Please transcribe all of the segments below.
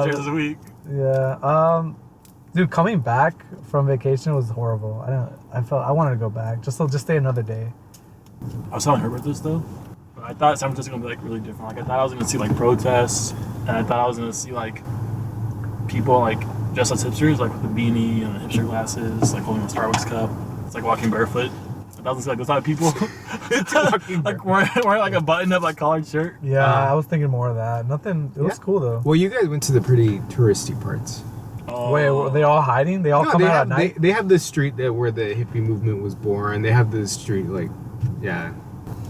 pictures this week. Yeah. Dude, coming back from vacation was horrible. I wanted to go back. Just stay another day. I was telling Herbert this though. I thought San Francisco was gonna be like really different. Like I thought I was gonna see like protests, and I thought I was gonna see like people like dressed as hipsters, like with the beanie and the hipster glasses, like holding a Starbucks cup. It's like walking barefoot. I thought I was gonna see like those type of people. Like wearing like a button-up like collared shirt. Yeah, I was thinking more of that. Nothing. It was cool though. Well, you guys went to the pretty touristy parts. Wait, were they all hiding? They all come out at night? They have the street where the hippie movement was born. They have the street, like, yeah,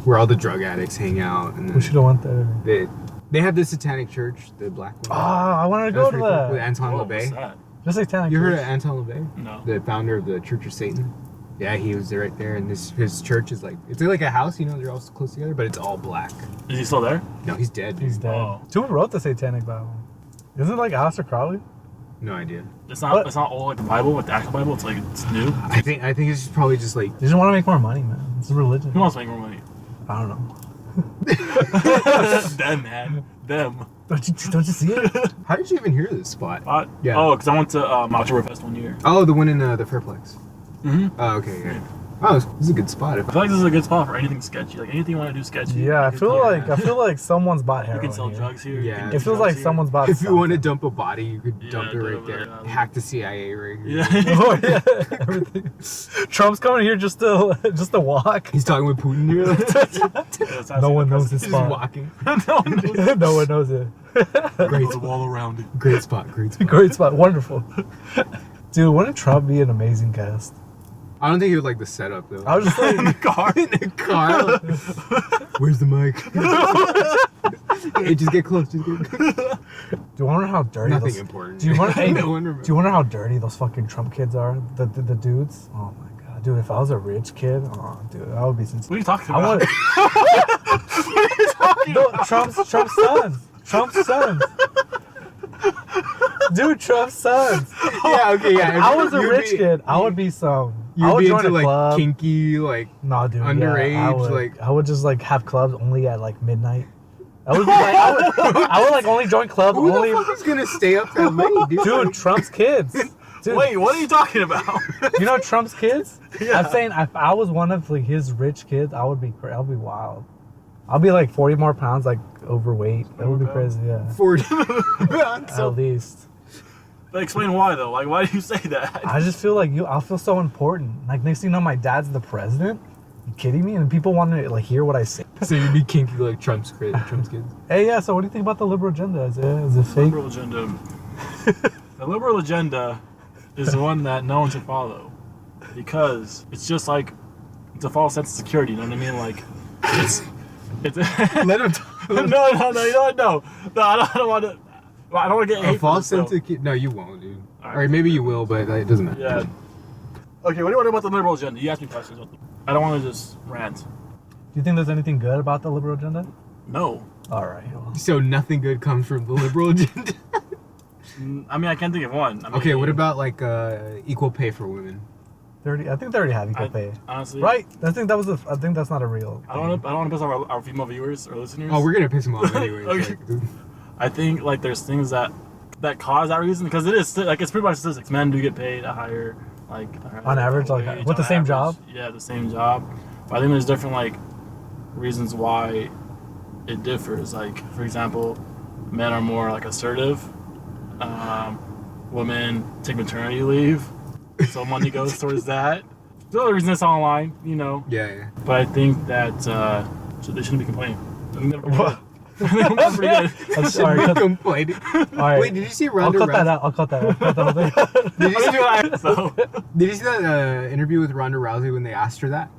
where all the drug addicts hang out. And we should have went there. They have the Satanic Church, the black one. Oh, I wanted to go to that. Cool. With Anton LaVey. Just Satanic You Church. heard of Anton LaVey? No. The founder of the Church of Satan? Yeah, he was right there. And his church is like, it's like a house, you know, they're all close together, but it's all black. Is he still there? No, he's dead. He's dead. Oh. Who wrote the Satanic Bible? Isn't it like Aleister Crowley? No idea. It's not old like the Bible, like the actual Bible. It's like it's new. I think it's probably just like. They just want to make more money, man. It's a religion. Who wants to make more money? I don't know. Them, man. Them. Don't you see it? How did you even hear this spot? Yeah. Oh, because I went to Oktoberfest one year. Oh, the one in the Fairplex. Mm-hmm. Oh, okay, yeah. Oh, this is a good spot. I feel like this is a good spot for anything sketchy. Like anything you want to do sketchy. Yeah, I feel like someo's bought heroin. You can sell here. drugs here. Yeah. It feels like someone's bought. If you want to dump a body, you could dump it right there. Yeah. Hack the CIA right here. Yeah. Oh yeah, everything. Trump's coming here just to walk. He's talking with Putin here. No one knows this He's spot. walking. No one knows it. Great the wall around it. Great spot. Great spot. Great spot. Wonderful. Dude, wouldn't Trump be an amazing guest? I don't think he would like the setup though. I was just like In the car. In the car. Where's the mic? Hey, just get close. Just get close. Do you wonder how dirty Nothing those, important. Do you wonder? Hey, No one do remembers. you wonder how dirty those fucking Trump kids are? The dudes. Oh my god, dude! If I was a rich kid, oh dude, I would be sincere. What are you talking I about? want. No, Trump's sons. Trump's sons. Dude, Trump's sons. Yeah. Okay. Yeah. If I was a rich kid, I would be some. I You'd would be join into a like club. kinky, like No, dude. underage, yeah, like. I would just like have clubs only at like midnight. I would be like, I would like only join clubs Who only. the fuck is gonna stay up that late, dude? Dude, Trump's kids. Dude, Wait, what are you talking about? you know Trump's kids? Yeah. I'm saying if I was one of like his rich kids, I'll be wild. I'll be like 40 more pounds like overweight. That would be crazy. Yeah. 40. At least. But explain why though. Like, why do you say that? I just feel like I'll feel so important. Like next thing you know, my dad's the president. You kidding me? And people want to like hear what I say. So you'd be kinky like Trump's kids. Hey, yeah. So what do you think about the liberal agenda? Is it fake? Liberal agenda. The liberal agenda is the one that no one should follow because it's just like it's a false sense of security. You know what I mean? Like it's. Let him talk. No. You know what? No. I don't want to. I don't want to get hate. A false sense of no, you won't, dude. Alright. Or maybe you will, but it doesn't matter. Yeah. Okay, what do you want to know about the liberal agenda? You asked me questions. I don't want to just rant. Do you think there's anything good about the liberal agenda? No. All right. Well. So nothing good comes from the liberal agenda. I mean, I can't think of one. I mean, Okay, what about like equal pay for women? I think they already have equal pay. Honestly, Right? I think that's not a real. I don't want to piss off our female viewers or listeners. Oh, we're gonna piss them off anyway. Okay. I think like there's things that cause that reason because it is like it's pretty much statistics. Men do get paid a higher On average, like, wage, with the on same average. job? Yeah, the same job. But I think there's different like reasons why it differs. Like for example, men are more like assertive. Women take maternity leave, so money goes towards that. The other reason it's online, you know. Yeah. But I think that they shouldn't be complaining. I think they're pretty What? good. They're pretty good. I'm sorry. Complaining. All right. Wait, did you see I'll Ronda cut that Rousey? out. I'll cut that out. Cut that whole thing. Did you see, So, did you see that interview with Ronda Rousey when they asked her that?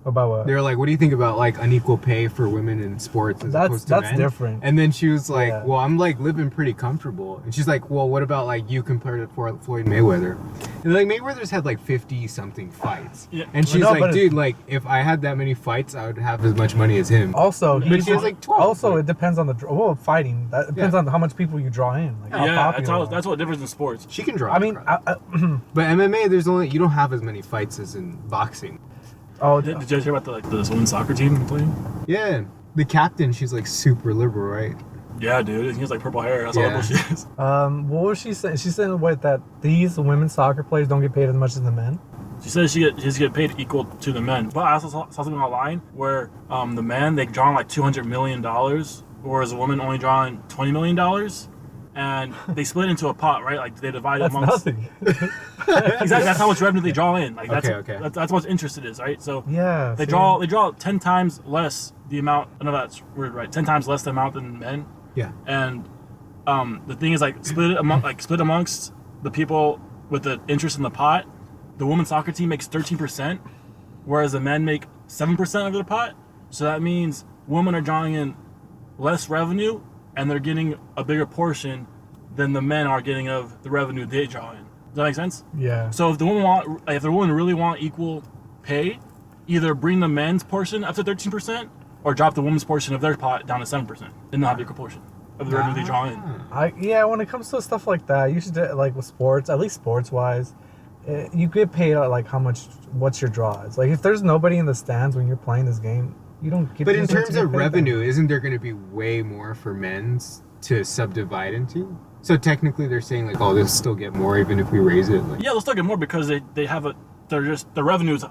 About what? They were like, "What do you think about like unequal pay for women in sports as opposed to men?" That's different. And then she was like, Yeah. "Well, I'm like living pretty comfortable." And she's like, "Well, what about like you compared to Floyd Mayweather?" And like Mayweather's had like 50 something fights. Yeah. And she's No, like, but "Dude, like if I had that many fights, I would have as much money as him." Also, But she has like 12. Also, it depends on fighting. That depends on how much people you draw in. Like how yeah, popular. that's what differs in sports. She can draw. I mean, but MMA, you don't have as many fights as in boxing. did Did you guys hear about the women's soccer team playing? Yeah, the captain, she's like super liberal, right? Yeah, dude. He has like purple hair. That's all Yeah. that bullshit is. What was she saying? She said what, that these women's soccer players don't get paid as much as the men. She says she get paid equal to the men. But I also saw something online where the men, they draw like $200 million, whereas a woman only drawing $20 million. And they split into a pot, right? Like they divide it That's amongst. nothing. Exactly. That's how much revenue they draw in. Like that's Okay. that's how much interest it is, right? So Yeah. they see? draw 10 times less the amount. I know that's weird, right? 10 times less the amount than men. Yeah. And the thing is like split amongst the people with the interest in the pot. The women's soccer team makes 13%, whereas the men make 7% of their pot. So that means women are drawing in less revenue, and they're getting a bigger portion than the men are getting of the revenue they draw in. Does that make sense? Yeah. So if the women really want equal pay, either bring the men's portion up to 13%, or drop the women's portion of their pot down to 7%, and they'll have equal portion of the revenue they draw in. When it comes to stuff like that, you should do, like with sports, at least sports wise, you get paid like what's your draws. Like if there's nobody in the stands when you're playing this game, you don't get. But in you don't terms get of paid revenue, isn't there going to be way more for men's to subdivide into? So technically, they're saying like, oh, they'll still get more even if we raise it. Like, Yeah, they'll still get more because they have the revenue's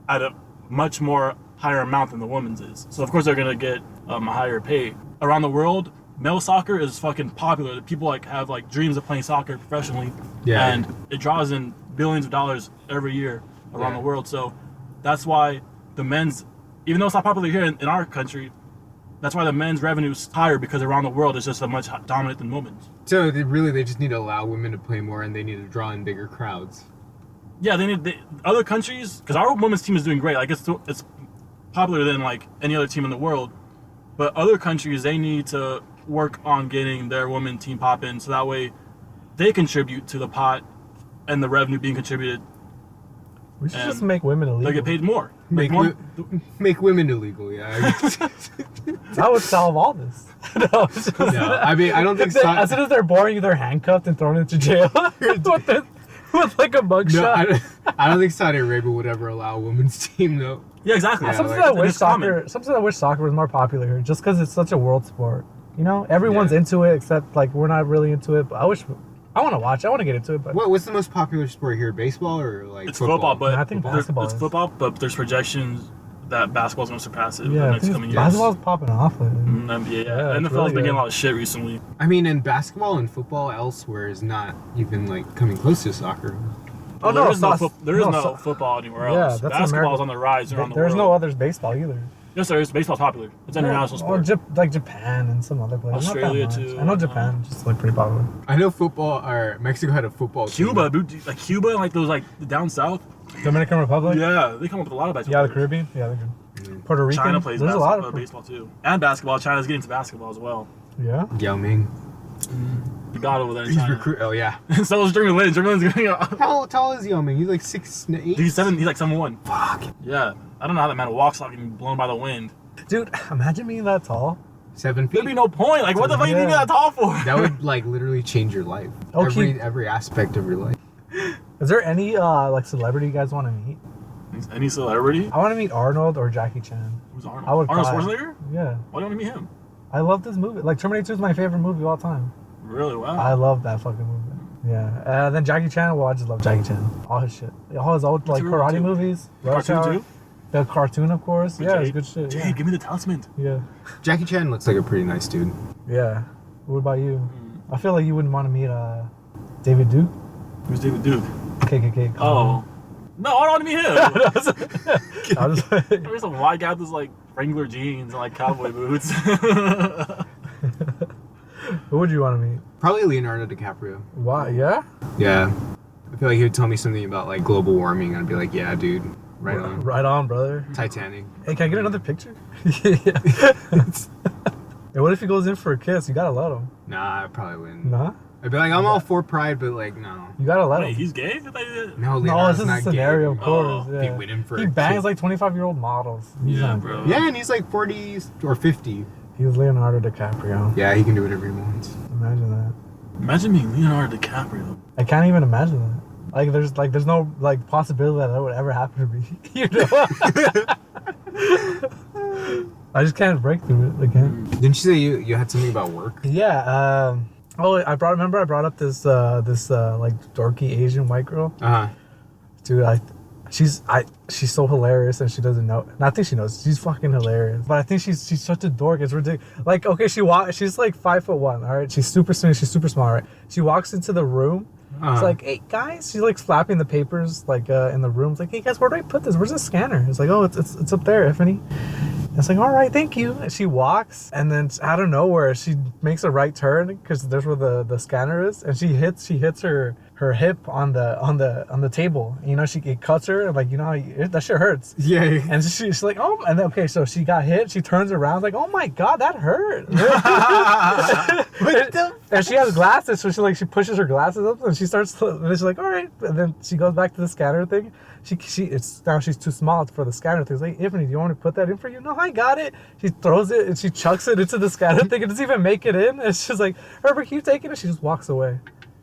at a much more higher amount than the women's is. So of course they're gonna get a higher pay. Around the world, male soccer is fucking popular. People like have like dreams of playing soccer professionally. Yeah. And it draws in billions of dollars every year around the world. So that's why the men's, even though it's not popular here in our country, that's why the men's revenue is higher, because around the world it's just a much dominant than women's. So they just need to allow women to play more, and they need to draw in bigger crowds. Yeah, other countries, because our women's team is doing great. Like it's popular than like any other team in the world. But other countries, they need to work on getting their women team popping, so that way they contribute to the pot and the revenue being contributed. We should and just make women illegal. They get paid more. Make women illegal, yeah. That would solve all this. No, it's just- No, I mean, I don't think as soon as they're boring, they're handcuffed and thrown into jail with like a mugshot. No, I don't think Saudi Arabia would ever allow a women's team, though. Yeah, exactly. Yeah, Sometimes like- I wish It's common. soccer was more popular here, just because it's such a world sport. You know, everyone's Yeah. into it, except like we're not really into it. But I want to watch. I want to get into it. But What's the most popular sport here? Baseball or like It's football, but No, I think there's- basketball it's is. football, but there's projections that basketball's going to surpass it in the yeah, next coming years. basketball's popping off. Lately. NBA, Yeah, yeah. it's NFL's really been getting good. a lot of shit recently. I mean, and basketball and football elsewhere is not even like coming close to soccer. Oh there no, is no, there is no, no so- football anywhere Yeah, else. that's Basketball's American- on the rise around the There's world. no others baseball either. Yes, there is. Baseball's popular. It's an international Or sport. like Japan and some other places. Australia, Not that much. too. I know Japan just like pretty popular. I know football or Mexico had a football Cuba, team. dude, like Cuba, and like those like down south. Dominican Republic. Yeah, they come up with a lot of basketball. Yeah, the players. Caribbean. Yeah, they're good. Puerto Rican. China plays There's a lot of baseball too, and basketball. China's getting into basketball as well. Yeah. Yao Ming. You got over there in He's China. Oh yeah. So is Jeremy Lin. Jeremy Lin's going up. How tall is Yao Ming? He's like 6'8". He's like 7'1". Fuck. Yeah, I don't know how that man walks like getting blown by the wind. Dude, imagine being that tall. 7 feet. There'd be no point. Like, what the fuck you think Yeah. you're that tall for? That would like literally change your life. Okay. Every aspect of your life. Is there any like celebrity you guys want to meet? Any celebrity? I want to meet Arnold or Jackie Chan. Who's Arnold? I would Arnold cry. Schwarzenegger? Yeah. Why do you want to meet him? I love this movie. Like Terminator 2 is my favorite movie of all time. Really? Wow. I love that fucking movie. Yeah. Then Jackie Chan. Well, I just love Jackie Chan. All his shit. All his old like your favorite karate too? movies. The Rush cartoon Hour. too? The cartoon, of course. With Yeah, it's Jade? good shit. Jade, Yeah. give me the talisman. Yeah. Jackie Chan looks like a pretty nice dude. Yeah. What about you? I feel like you wouldn't want to meet David Duke. Who's David Duke? KKK. Oh. No, I don't want to meet him. I was There's some white guy with this like Wrangler jeans and like cowboy boots. Who would you want to meet? Probably Leonardo DiCaprio. Why? Yeah. Yeah. I feel like he would tell me something about like global warming. I'd be like, yeah, dude, right on. Right on, brother. Titanic. Hey, can I get another picture? Yeah. Hey, what if he goes in for a kiss? You gotta let him. Nah, I probably wouldn't. Nah. I'd be like, I'm all for pride, but like, no. You gotta let Wait, him. he's gay? I thought he- No, No, Leonardo's this is not a scenario, of gay. course. Oh, Yeah. Be with him for He a bangs kiss. like 25-year-old models. He's Yeah, not- bro. Yeah, and he's like 40 or 50. He's Leonardo DiCaprio. Yeah, he can do whatever he wants. Imagine that. Imagine being Leonardo DiCaprio. I can't even imagine that. There's no like possibility that would ever happen to me. You know? I just can't break through it again. Didn't you say you had something about work? Yeah. Oh, I brought up this like dorky Asian white girl. Dude, she's so hilarious and she doesn't know. And I think she knows. She's fucking hilarious. But I think she's such a dork. It's ridiculous. Like, okay, she's like 5'1", all right? She's super smart. She's super smart, right? She walks into the room. It's like, hey guys, she's like flapping the papers like in the room. It's like, hey guys, where do I put this? Where's the scanner? It's like, oh, it's up there, Ifany. It's like, all right, thank you. And she walks, and then out of nowhere, she makes a right turn because there's where the scanner is, and she hits her hip on the table. You know, it cuts her, and like, you know how that shit hurts. Yeah. And she's like, oh, and then, okay, so she got hit. She turns around, like, oh my god, that hurt. And she has glasses, so she pushes her glasses up, and she starts. And then she's like, all right, and then she goes back to the scanner thing. She's too small for the scanner thing. It's like, Ifany, do you want me to put that in for you? No, I got it. She throws it and she chucks it into the scanner thing. It doesn't even make it in. And she's like, Herbert, can you take it? She just walks away.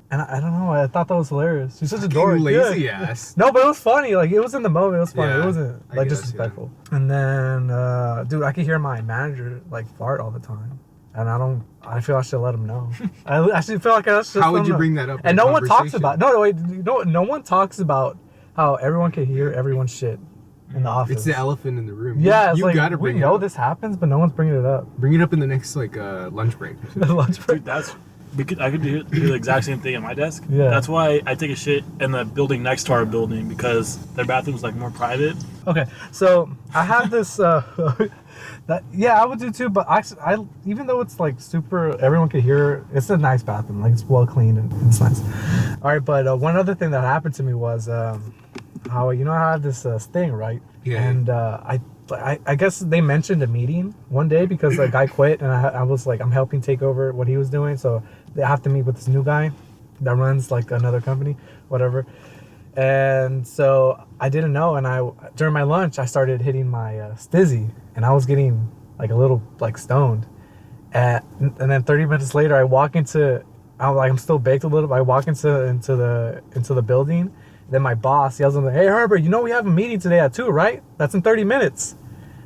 And I don't know. I thought that was hilarious. She's such a dork. Lazy ass. No, but it was funny. Like, it was in the moment. It was funny. Yeah, it wasn't like disrespectful. Yeah. And then, dude, I could hear my manager like fart all the time. And I feel I should let him know. I should feel like I should. How would you bring that up? And no one talks about. No, wait. No one talks about how everyone can hear everyone's shit in the office. It's the elephant in the room. Yeah, you like, gotta bring it up. We know this happens, but no one's bringing it up. Bring it up in the next like lunch break. The lunch break. Dude, I could do the exact same thing at my desk. Yeah. That's why I take a shit in the building next to our building because their bathroom's like more private. Okay, so I have this. I would do too, but I even though it's like super, everyone can hear. It's a nice bathroom, like it's well cleaned and it's nice. All right, but one other thing that happened to me was how I have this thing, right? Yeah. And I guess they mentioned a meeting one day because a guy quit, and I was like, I'm helping take over what he was doing, so they have to meet with this new guy that runs like another company, whatever. And so I didn't know, and during my lunch I started hitting my stizzy, and I was getting like a little like stoned, and then 30 minutes later I'm still baked a little. I walk into the building. Then my boss yells at me, "Hey Herbert, you know we have a meeting today at 2, right? That's in 30 minutes."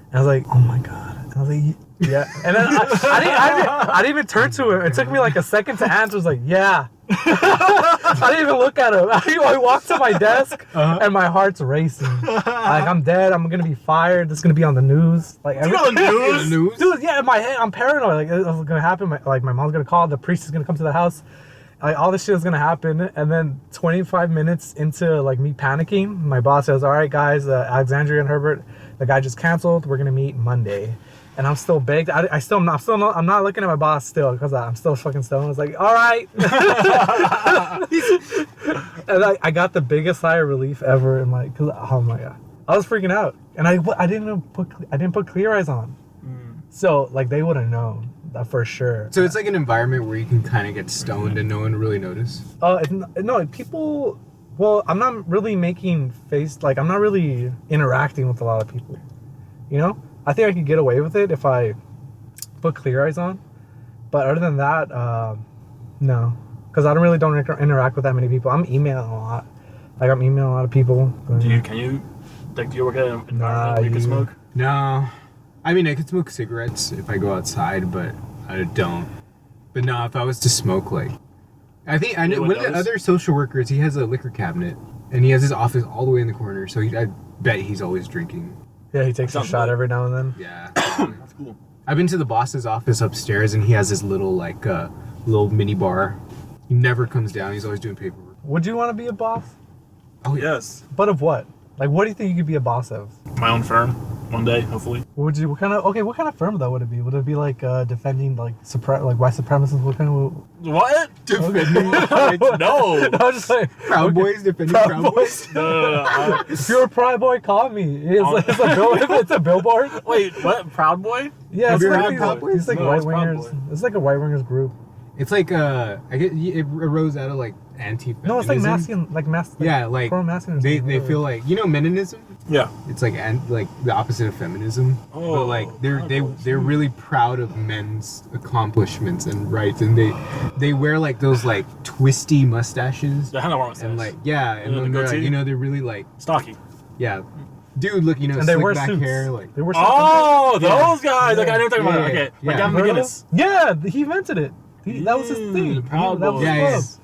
And I was like, "Oh my god!" And I was like, "Yeah." And then I didn't even turn to him. It took me like a second to answer. I was like, "Yeah." I didn't even look at him. I walked to my desk and my heart's racing. Like, I'm dead. I'm gonna be fired. This is gonna be on the news. Like, on the news? Dude, yeah. In my head, I'm paranoid. Like, it's gonna happen. My mom's gonna call. The priest is gonna come to the house. Like, all this shit is gonna happen. And then 25 minutes into like me panicking, my boss says, "All right, guys, Alexandria and Herbert, the guy just canceled. We're gonna meet Monday." And I'm still baked. I'm not looking at my boss still because I'm still fucking stoned. I was like, all right. And I got the biggest sigh of relief ever in my, cause oh my god, I was freaking out, and I didn't put Clear Eyes on, so like they would have known that for sure. So it's like an environment where you can kind of get stoned and no one really notice. No, people. Well, I'm not really I'm not really interacting with a lot of people, you know. I think I could get away with it if I put Clear Eyes on, but other than that, no, because I don't interact with that many people. I'm emailing a lot. Like, I'm emailing a lot of people. Do you work at an environment where you can smoke? No, I mean I could smoke cigarettes if I go outside, but I don't. But no, if I was to smoke, like, I think I know one of the other social workers. He has a liquor cabinet, and he has his office all the way in the corner. So I bet he's always drinking. Yeah, he takes a shot every now and then. Yeah. That's cool. I've been to the boss's office upstairs, and he has this little, like, little mini bar. He never comes down. He's always doing paperwork. Would you want to be a boss? Oh, yes. But of what? Like, what do you think you could be a boss of? My own firm, one day, hopefully. What kind of firm though would it be? Would it be like defending like white supremacists? What kind of? What? Defending? No. I was just like, Proud Boys defending Proud Boys? No. If you're a Proud Boy, call me. It's a billboard. Wait, what? Proud Boy? Yeah, Have it's you like heard of Proud Boys? It's like No, white it's Proud wingers. It's like a white wingers group. It's like I get it arose out of like anti-feminism. No, it's like masculine, yeah, like pro-masculinism. they feel like, you know, meninism. Yeah. It's like like the opposite of feminism. Oh, but like they're really proud of men's accomplishments and rights, and they wear like those like twisty mustaches. The handlebar mustache. And like and the then they're like, goatee? you know, they're really like stocky. yeah. Dude, look, you know, And they slick wear back suits. hair, like. They were Oh, Yeah. those guys. Okay, I know what you're talking about. Yeah, Okay, yeah. like Gavin Heard of McGinnis. them? Yeah, he invented it. That was his thing. Proud That was Boys. his Yeah, club.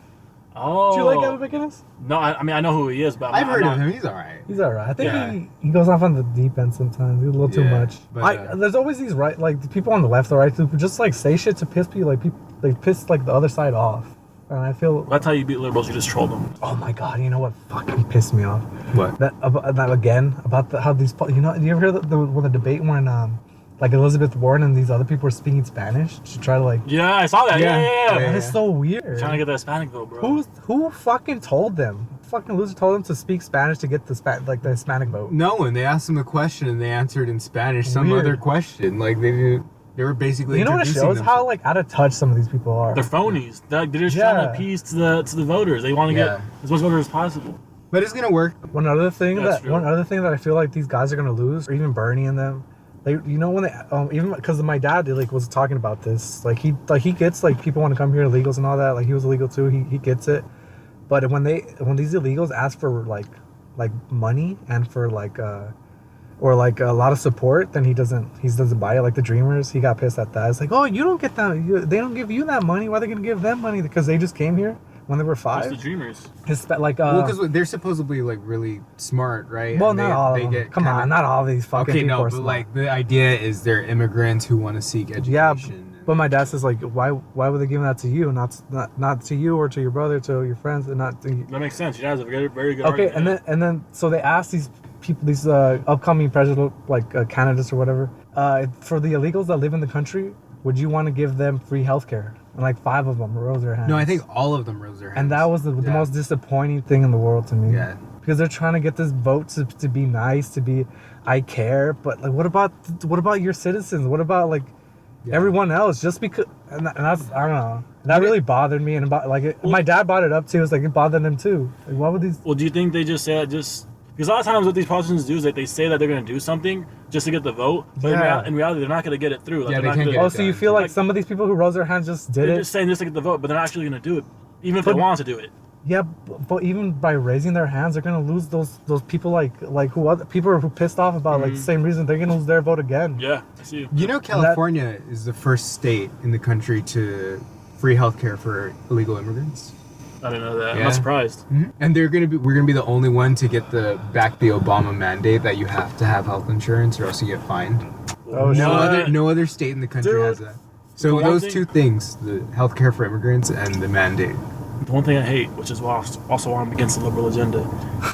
Oh. Do you like Gavin McGinnis? No, I mean I know who he is, but I've heard not, of him. He's alright. He's alright. I think Yeah. he goes off on the deep end sometimes. He's a little too Yeah, much. but, There's always these the people on the left or right who just like say shit to piss people, like people, like piss like the other side off. And I feel, That's how you beat liberals. You just troll them. oh my god, you know what fucking pissed me off? What? That again about how these, you know, do you ever hear the debate when like Elizabeth Warren and these other people were speaking Spanish to try to like, Yeah, I saw that. Yeah. that is so weird. Trying to get the Hispanic vote, bro. Who fucking told them? Fucking loser told them to speak Spanish to get the Hispanic vote. No one. They asked them a question and they answered in Spanish some Weird. other question. Like they didn't. They were basically. You know what it introducing shows? How themselves. like out of touch some of these people are. They're phonies. They're just trying to Yeah. appease to the voters. They want to Yeah. get as much voters as possible. But it's gonna work. One other thing That's true. that I feel like these guys are gonna lose, or even Bernie and them, they, you know, when they even because my dad like was talking about this, like he gets like people want to come here, illegals and all that, like he was illegal too, he gets it, but when these illegals ask for like money and for like or like a lot of support, then he doesn't buy it. Like the Dreamers, he got pissed at that. It's like, oh, you don't get that, they don't give you that money. Why are they gonna give them money? Because they just came here when they were What's 5. the Dreamers? Like Well, because they're supposedly like really smart, right? well, And not they, all they of them. get Come kinda- on, not all of these fucking Okay, people no, are but smart. like the idea is they're immigrants who want to seek education. Yeah, and- but my dad says like, why would they give that to you, not to you or to your brother, to your friends, and not to you? That makes sense. Your dad's a very, very good Okay, argument. and then so they asked these people, these upcoming president candidates or whatever, for the illegals that live in the country, would you want to give them free healthcare? And like 5 of them rose their hands. No, I think all of them rose their hands. And that was the Yeah. most disappointing thing in the world to me. Yeah. Because they're trying to get this vote to be nice, to be, I care, but like, what about your citizens? What about like Yeah. everyone else? Just because, and that's, I don't know. That really bothered me, and my dad brought it up too. It's like it bothered him too. Like, why would these? Well, do you think they just say that just because a lot of times what these politicians do is like they say that they're going to do something just to get the vote, but Yeah. in reality they're not going to get it through. Like, Yeah, they're they not can't gonna, get Oh, it so you done. feel like Like- some of these people who rose their hands just did They're it? just saying this to get the vote, but they're not actually going to do it, even if But- they want to do it. Yeah, but even by raising their hands, they're gonna lose those people like who other people who pissed off about like the same reason. They're gonna lose their vote again. Yeah, I see. You know, California is the first state in the country to free healthcare for illegal immigrants. I didn't know that. I'm Yeah. not surprised. And we're gonna be the only one to get the Obama mandate that you have to have health insurance or else you get fined. Oh, shit. No other state in the country Dude, has that. So the one those thing- 2 things, the healthcare for immigrants and the mandate. The one thing I hate, which is also why I'm against the liberal agenda,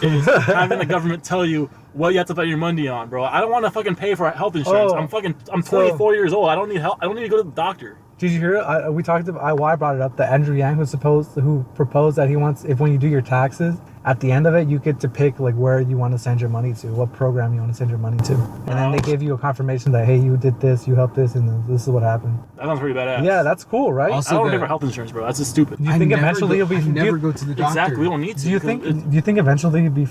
is having the government tell you what you have to put your money on, bro. I don't want to fucking pay for health insurance. Oh, I'm 24 years old. I don't need help. I don't need to go to the doctor. Did you hear it? We talked about why I brought it up. That Andrew Yang who proposed that he wants, if when you do your taxes, at the end of it you get to pick like where you want to send your money to, what program you want to send your money to, and then they give you a confirmation that hey, you did this, you helped this, and this is what happened. That sounds pretty badass. Yeah, that's cool, right? Also- I don't the- pay for health insurance, bro. That's just stupid. Do you think eventually go, it'll be? I do never you, go to the doctor. Exactly. We don't need to. do you because think? Do you think eventually it'll be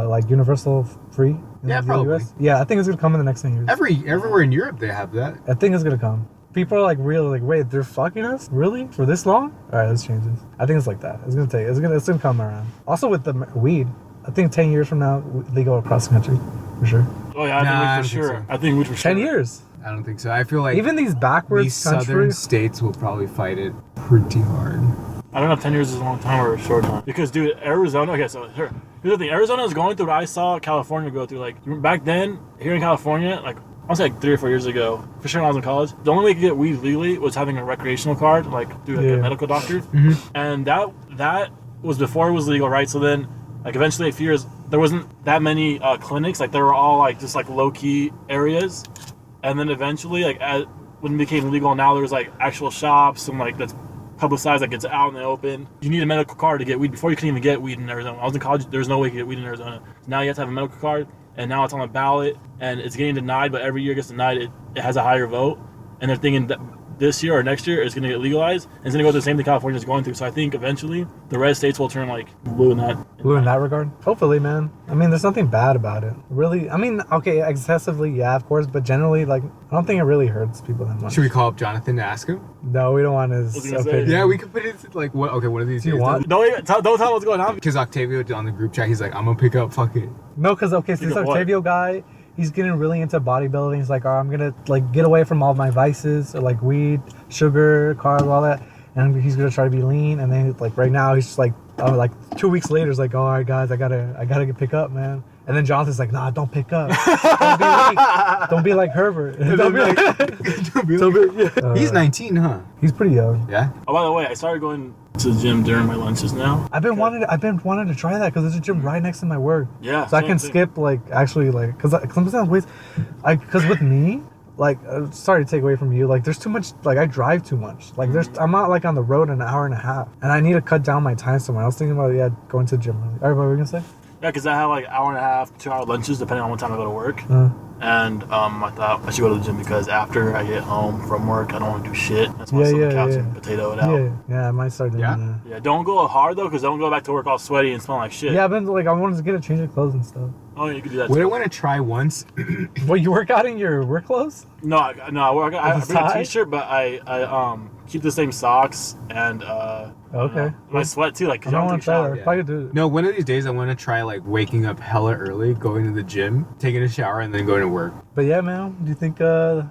like universal free? In Yeah, the probably. US? Yeah, I think it's gonna come in the next 10 years. Everywhere in Europe they have that. I think it's gonna come. People are like really like, wait, they're fucking us? Really? For this long? All right, let's change this. I think it's like that. It's gonna come around. Also with the weed, I think 10 years from now, legal across the country, for sure. Oh yeah, I Nah, I think don't we for think sure. so. I think we for sure. 10 years. I don't think so. I feel like Even these backwards these southern countries. states will probably fight it pretty hard. I don't know if 10 years is a long time or a short time. Because, dude, Arizona. Okay, so here's the thing. Arizona is going through what I saw California go through. Like back then, here in California, like I'll say like 3 or 4 years ago, for sure when I was in college, the only way you could get weed legally was having a recreational card, like through like Yeah. a medical doctor. And that was before it was legal, right? So then, like eventually, a few years, there wasn't that many clinics. Like they were all like just like low key areas. And then eventually, like when it became legal, now there's like actual shops and like that's publicized, like it's out in the open. You need a medical card to get weed. Before you couldn't even get weed in Arizona. When I was in college, there was no way you could get weed in Arizona. Now you have to have a medical card, and now it's on the ballot, and it's getting denied. But every year it gets denied. It has a higher vote, and they're thinking that this year or next year is going to get legalized. And it's going to go through the same thing California is going through. So I think eventually the red states will turn like blue in that. Blue in that regard? Hopefully, man. I mean, there's nothing bad about it. Really? I mean, okay, excessively, yeah, of course. But generally, like, I don't think it really hurts people that much. Should we call up Jonathan to ask him? No, we don't want his opinion. Yeah, we could put it like, what? Okay, one of these. Do you want? Don't tell him what's going on. Because Octavio on the group chat, he's like, I'm gonna pick up, fuck it. No, because, okay, so this Octavio guy, he's getting really into bodybuilding. He's like, oh, I'm gonna like get away from all my vices, like weed, sugar, carbs, all that, and he's gonna try to be lean. And then like right now, he's just like 2 weeks later, he's like, all right, guys, I gotta pick up, man. And then Jonathan's like, nah, don't pick up. Don't be weak. Don't be like Herbert. Don't be like. He's 19, huh? He's pretty young. Yeah. Oh, by the way, I started going to the gym during my lunches now. I've been wanting to try that because there's a gym right next to my work. Yeah. So I can skip like actually like because sometimes because with me. Like, sorry to take away from you. Like, there's too much. Like, I drive too much. Like, I'm not like on the road an hour and a half, and I need to cut down my time somewhere. I was thinking about going to the gym. All right, what were you gonna say? Yeah, because I have like hour and a half, 2 hour lunches depending on what time I go to work. And I thought I should go to the gym because after I get home from work, I don't want to do shit. That's why I sit on the couch and potato it out. Yeah, I might start doing that. Yeah, don't go hard though, because don't go back to work all sweaty and smell like shit. Yeah, I've been like, I wanted to get a change of clothes and stuff. Oh, you could do that. What too. I want to try once. What, you work out in your work clothes? No, I bring a t-shirt, but I keep the same socks and okay. my sweat too. Like, I don't want to try that. Probably do it. No, one of these days I want to try like waking up hella early, going to the gym, taking a shower, and then going to work. But yeah, man, do you think the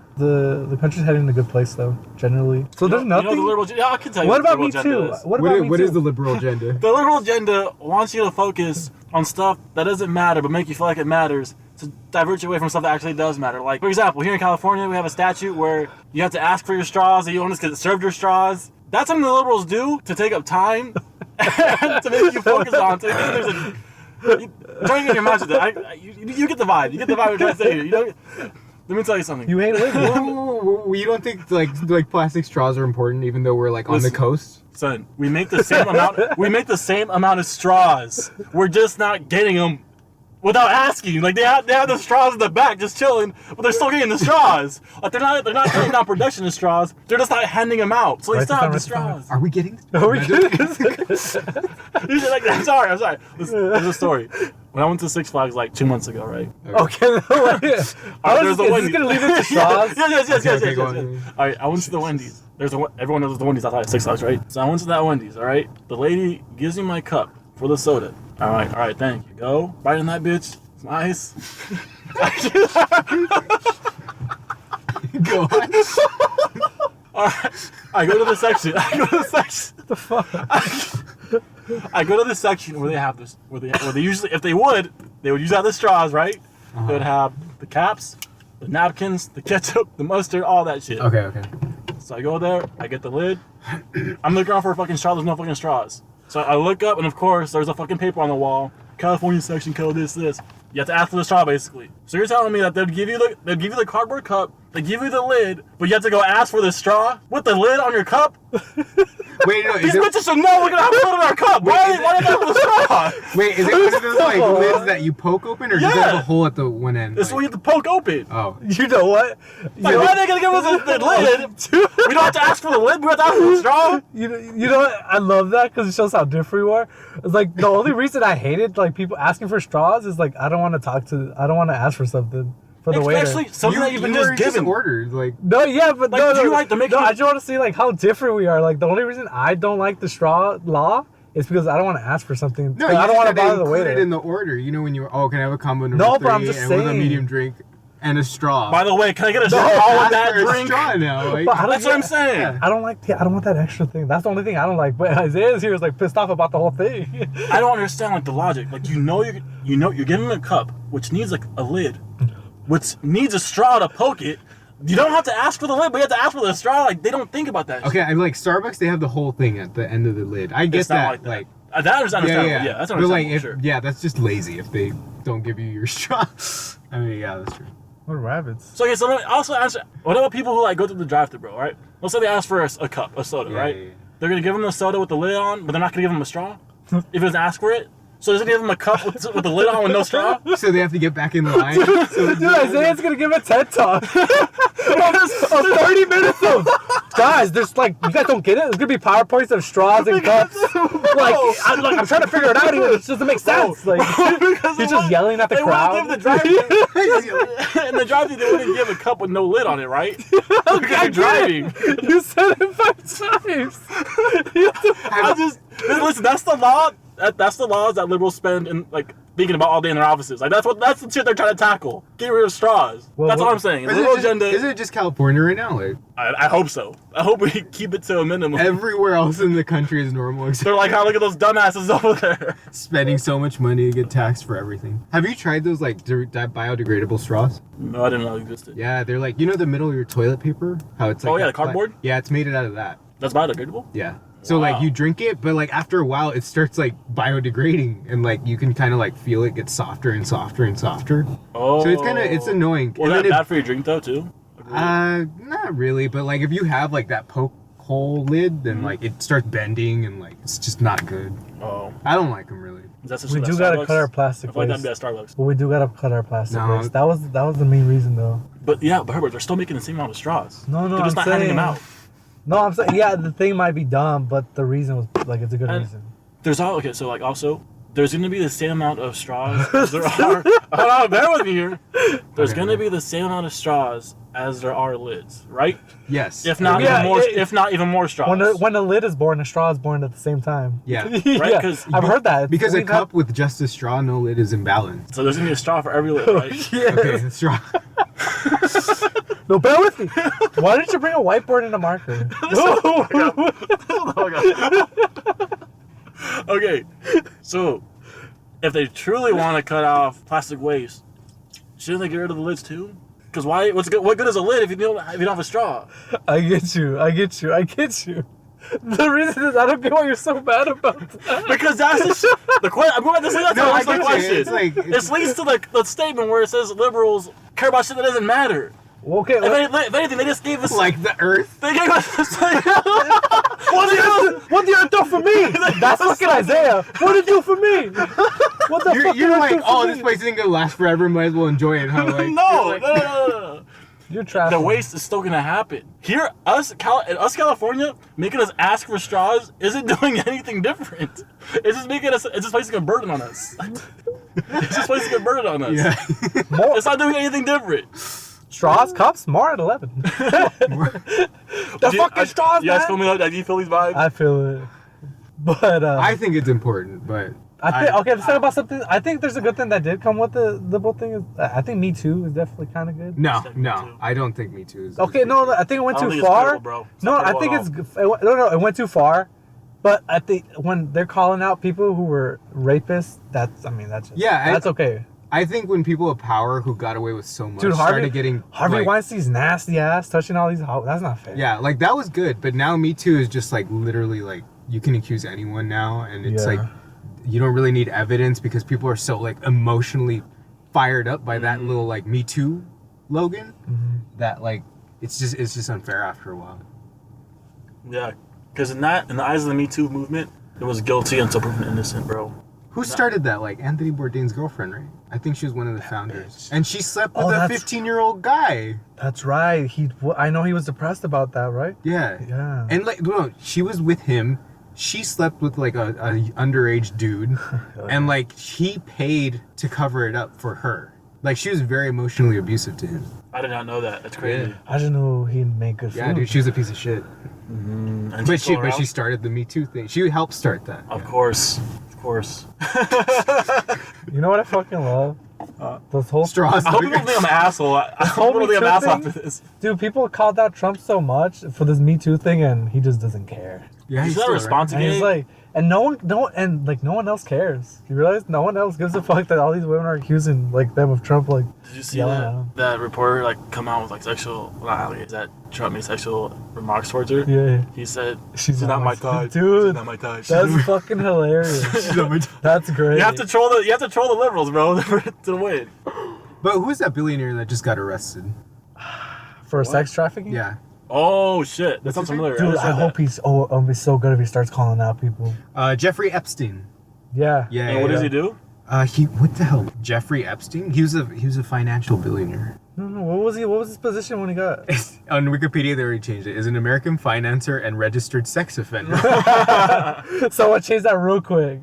country's heading in a good place though? Generally, so there's nothing. You know, the liberal, yeah, I can tell you. What about the me liberal too? is. What is the liberal agenda? The liberal agenda wants you to focus on stuff that doesn't matter, but make you feel like it matters, to divert you away from stuff that actually does matter. Like, for example, here in California, we have a statute where you have to ask for your straws, and you don't just get served your straws. That's something the liberals do to take up time and to make you focus on. Trying to get your mouth with that. You get the vibe. You get the vibe we're trying to say here. You know, let me tell you something. You hate liberals. Whoa. You don't think like plastic straws are important, even though we're like on the coast? Son, we make the same amount. We make the same amount of straws. We're just not getting them without asking. Like they have the straws in the back, just chilling, but they're still getting the straws. Like they're not cutting down production of straws. They're just not handing them out. So they still have the straws. Are we getting? Are we getting? Like, I'm sorry. There's a story. When I went to Six Flags like 2 months ago, right? Okay, no way. There's a Wendy's. Is this gonna leave it to straws? Yes. Go on. All right, I went to the Wendy's. Everyone knows the Wendy's outside of Six Flags, right? So I went to that Wendy's, all right? The lady gives me my cup for the soda. All right, thank you. Go, bite in that bitch. It's nice. Go on. All right, I go to the section. What the fuck? I go to the section where they have this, where they usually, if they would use out the straws, right? They would have the caps, the napkins, the ketchup, the mustard, all that shit. Okay. So I go there, I get the lid. I'm looking around for a fucking straw. There's no fucking straws. So I look up, and of course, there's a fucking paper on the wall. California section code this. You have to ask for the straw, basically. So you're telling me that they'd give you the cardboard cup, they give you the lid, but you have to go ask for the straw with the lid on your cup? Wait, no. These bitches should know we're gonna have to put in our cup. Why did they ask for the straw? Wait, is it one of those like lids that you poke open, or does it have a hole at the one end? This is what you have to poke open. Oh. You know what? Like, why are they gonna give us the lid? We don't have to ask for the lid. We have to ask for the straw. You know what? I love that because it shows how different we are. It's like the only reason I hated like people asking for straws is like I don't want to ask for something for the waiter. Actually, something that you've been just given. Ordered, like. No, yeah, but like, do you like to make? No, I just want to see like how different we are. Like the only reason I don't like the straw law is because I don't want to ask for something. No, I don't want to bother the waiter. It in the order. You know when you can I have a combo number 3 but I'm just and saying. with a medium drink and a straw. By the way, can I get a straw with that drink? Straw now. Like, that's what I'm saying. Yeah. I don't want that extra thing. That's the only thing I don't like. But Isaiah's here is like pissed off about the whole thing. I don't understand like the logic. Like you're giving a cup which needs like a lid, which needs a straw to poke it. You don't have to ask for the lid, but you have to ask for the straw. Like they don't think about that. Okay, I like Starbucks. They have the whole thing at the end of the lid. I guess that like that is understandable. Yeah, that's understandable. But like, sure. Yeah, that's just lazy if they don't give you your straw. I mean, yeah, that's true. What rabbits? So okay, so let me also answer. What about people who like go to the drive-thru, bro? Right? Let's say they ask for a cup, a soda, right? Yeah. They're gonna give them the soda with the lid on, but they're not gonna give them a straw if it doesn't ask for it. So they're gonna give them a cup with the lid on with no straw. So they have to get back in line. Dude, Isaiah's gonna give a TED talk. 30 minutes of guys. There's like you guys don't get it. There's gonna be PowerPoints of straws and cups. I'm trying to figure it out here. It just doesn't make sense. Like he's just yelling at the crowd. In the drive-thru, they wouldn't give a cup with no lid on it, right? Because you're driving. You said it 5 times. Listen. That's the law. That's the laws that liberals spend in like thinking about all day in their offices. Like that's the shit they're trying to tackle. Get rid of straws. Well, that's all I'm saying. The liberal agenda. Isn't it just California right now? Like I hope so. I hope we keep it to a minimum. Everywhere else in the country is normal. They're like, look at those dumbasses over there. Spending so much money to get taxed for everything. Have you tried those like biodegradable straws? No, I didn't know it existed. Yeah, they're like, the middle of your toilet paper? How it's like the cardboard? Yeah, it's made out of that. That's biodegradable? Yeah. So like you drink it, but like after a while it starts like biodegrading and like you can kind of like feel it get softer and softer and softer. Oh. So it's annoying. Well, is that bad for your drink though too? Not really, but like if you have like that poke hole lid, then like it starts bending and like it's just not good. Oh. I don't like them really. We do gotta cut our plastic waste. I feel like that'd be at Starbucks. But we do gotta cut our plastic waste. That was the main reason though. But Herbert, they're still making the same amount of straws. No, they're just not handing them out. No, I'm saying, the thing might be dumb, but the reason was, like, it's a good reason. There's there's going to be the same amount of straws as there are... Hold on, bear with me here. There's going to be the same amount of straws as there are lids, right? Yes. If not even more straws. When a lid is born, a straw is born at the same time. Yeah. Right? Yeah, I've heard that. Because a cup with just a straw, no lid is imbalanced. So there's going to be a straw for every lid, right? Yes. Okay, straw. No, bear with me. Why didn't you bring a whiteboard and a marker? Okay, so if they truly want to cut off plastic waste, shouldn't they get rid of the lids too? Because what good is a lid if you don't have a straw? I get you. The reason is I don't get why you're so mad about that. Because that's the question. I'm going to say that's the question. This leads to the statement where it says liberals care about shit that doesn't matter. Okay. If anything, they just gave us like the earth. They gave us what the earth do for me? That's fucking Isaiah. What did it do for me? What the fuck? You're like, this place isn't gonna last forever. Might as well enjoy it. Huh? Like, no. You're trash. The waste is still gonna happen. Here, us California, making us ask for straws isn't doing anything different. It's just placing a burden on us. Yeah. It's not doing anything different. Straws, cups, more at 11. Fucking straws, you guys feel me? Do you feel these vibes? I feel it. But I think it's important, but let's talk about something. I think there's a good thing that did come with the liberal thing. I think Me Too is definitely kind of good. No, I don't think Me Too is. Okay, no, I think it went too far. It went too far. But I think when they're calling out people who were rapists, that's okay. I think when people of power who got away with so much started getting Harvey Weinstein's nasty ass touching all these, that's not fair. Yeah, like that was good, but now Me Too is just like literally like you can accuse anyone now, and it's like you don't really need evidence because people are so like emotionally fired up by that little like Me Too Logan that like it's just unfair after a while. Yeah, because in the eyes of the Me Too movement, it was guilty until proven innocent, bro. Who started that? Like Anthony Bourdain's girlfriend, right? I think she was one of the founders. And she slept with a 15-year-old guy. That's right. I know he was depressed about that, right? Yeah. Yeah. And like, no, she was with him. She slept with like a underage dude. And like, he paid to cover it up for her. Like, she was very emotionally abusive to him. I did not know that. That's crazy. Yeah. I didn't know he'd make good food. Yeah, dude, she was a piece of shit. Mm-hmm. But she started the Me Too thing. She helped start that. Of course. You know what I fucking love? Those whole straws. I hope people think I'm an asshole. I hope people think I'm an asshole after this. Dude, people called out Trump so much for this Me Too thing, and he just doesn't care. Yeah, he's not responsible. And he's like, and no one else cares. You realize no one else gives a fuck that all these women are accusing like them of Trump. Like, did you see that reporter like come out with like that Trump made sexual remarks towards her? Yeah. He said she's not my type, dude. She's not my type. That's fucking hilarious. She's not my type. That's great. You have to troll the liberals, bro, to win. But who's that billionaire that just got arrested for sex trafficking? Yeah. Oh shit, that sounds familiar. Dude, I hope it'll be so good if he starts calling out people. Jeffrey Epstein. Yeah. And what does he do? What the hell? Jeffrey Epstein? He was a financial billionaire. No. What was he? What was his position when he got? On Wikipedia, they already changed it. Is an American financer and registered sex offender. Someone changed that real quick.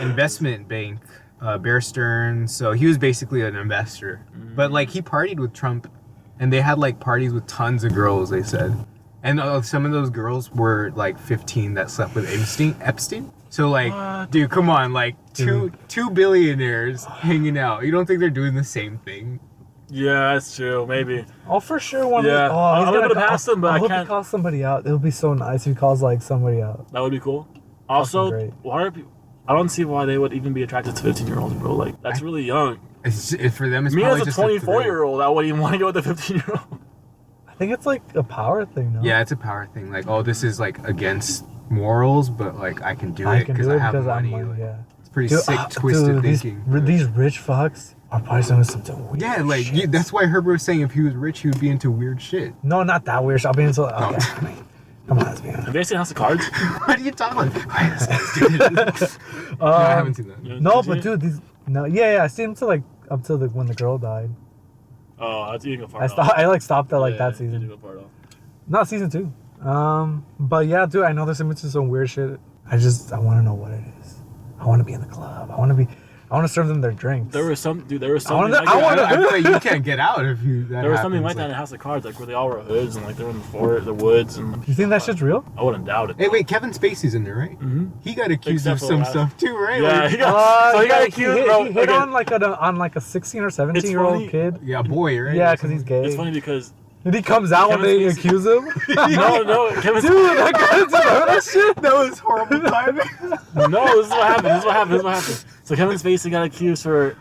Investment bank, Bear Stearns. So he was basically an investor. But like he partied with Trump, and they had like parties with tons of girls. They said, and some of those girls were like 15 that slept with Epstein. So like, What? dude, come on, like two billionaires hanging out. You don't think they're doing the same thing? Yeah, that's true. Maybe. Oh, for sure. One Yeah. of the, oh, he's I'm gonna pass him, but I I hope can't. he calls somebody out. It would be so nice if he calls like somebody out. That would be cool. Also, great. why are people? I don't see why they would even be attracted to 15-year-olds, bro. Like that's really young. For them, it's Me probably as a just 24-year-old, I wouldn't even want to go with a 15-year-old. I think it's like a power thing, no? Yeah, it's a power thing. Like, oh, this is like against morals, but like I can do I it can because do I it have because money. I'm Like, yeah. it's pretty Dude, sick, twisted dude, thinking. These rich fucks are probably doing something weird. Yeah, like shit. that's why Herbert was saying if he was rich, he would be into weird shit. No, not that weird. I'll be into. Okay, I mean, come on, let's be honest. Have you guys seen House of Cards? What are you talking about? No, I haven't seen that. Yeah. No, Did you? but dude, these yeah, I see him to like up to the when the girl died. Oh, that's even go far. I stopped at like that You season. go far off. Not season 2. But yeah, dude, I know there's into some weird shit. I want to know what it is. I want to be in the club. I want to serve them their drinks. There was something wanna- like I that. wanna- I feel like you can't get out if you. There was something like that in House of Cards, like where they all were hoods and like they were in the woods and. You think that shit's real? I wouldn't doubt it. Hey, wait, Kevin Spacey's in there, right? Mm-hmm. He got accused Except of for some that. stuff too, right? Yeah, Like, he got, so he got accused. Bro, He hit okay, on like a 16 or 17 year old funny. kid. yeah, boy, right? Yeah, because he's gay. It's funny because And he comes out when Kevin they Spacey- accuse him. no, Kevin. Dude, that guy did that shit. That was horrible timing. No, this is what happened. So Kevin Spacey got accused for